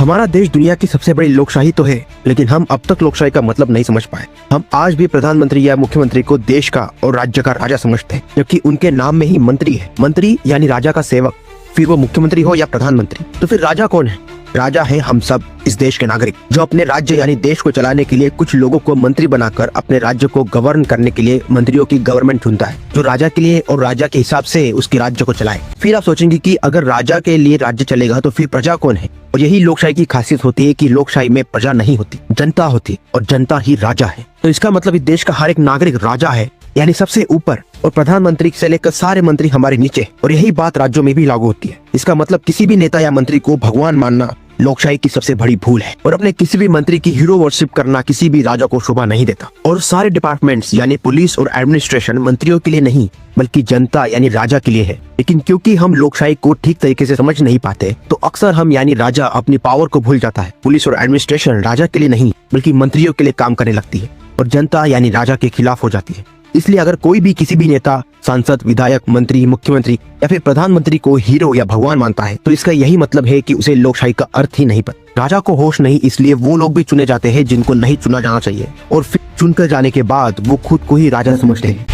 हमारा देश दुनिया की सबसे बड़ी लोकशाही तो है, लेकिन हम अब तक लोकशाही का मतलब नहीं समझ पाए। हम आज भी प्रधानमंत्री या मुख्यमंत्री को देश का और राज्य का राजा समझते हैं, जबकि उनके नाम में ही मंत्री है। मंत्री यानी राजा का सेवक, फिर वो मुख्यमंत्री हो या प्रधानमंत्री। तो फिर राजा कौन है? राजा है हम सब, इस देश के नागरिक, जो अपने राज्य यानी देश को चलाने के लिए कुछ लोगों को मंत्री बनाकर अपने राज्य को गवर्न करने के लिए मंत्रियों की गवर्नमेंट चुनता है, जो राजा के लिए और राजा के हिसाब से उसके राज्य को चलाए। फिर आप सोचेंगे कि अगर राजा के लिए राज्य चलेगा तो फिर प्रजा कौन है? और यही लोकशाही की खासियत होती है कि लोकशाही में प्रजा नहीं होती, जनता होती, और जनता ही राजा है। तो इसका मतलब इस देश का हर एक नागरिक राजा है, यानी सबसे ऊपर, और प्रधानमंत्री से लेकर सारे मंत्री हमारे नीचे। और यही बात राज्यों में भी लागू होती है। इसका मतलब किसी भी नेता या मंत्री को भगवान मानना लोकशाही की सबसे बड़ी भूल है, और अपने किसी भी मंत्री की हीरो वर्शिप करना किसी भी राजा को शोभा नहीं देता। और सारे डिपार्टमेंट्स यानी पुलिस और एडमिनिस्ट्रेशन मंत्रियों के लिए नहीं, बल्कि जनता यानी राजा के लिए है। लेकिन क्योंकि हम लोकशाही को ठीक तरीके से समझ नहीं पाते, तो अक्सर हम यानी राजा अपनी पावर को भूल जाता है। पुलिस और एडमिनिस्ट्रेशन राजा के लिए नहीं, बल्कि मंत्रियों के लिए काम करने लगती है, और जनता यानी राजा के खिलाफ हो जाती है। इसलिए अगर कोई भी किसी भी नेता, सांसद, विधायक, मंत्री, मुख्यमंत्री या फिर प्रधानमंत्री को हीरो या भगवान मानता है, तो इसका यही मतलब है कि उसे लोकशाही का अर्थ ही नहीं पता। राजा को होश नहीं, इसलिए वो लोग भी चुने जाते हैं जिनको नहीं चुना जाना चाहिए, और फिर चुनकर जाने के बाद वो खुद को ही राजा समझते हैं।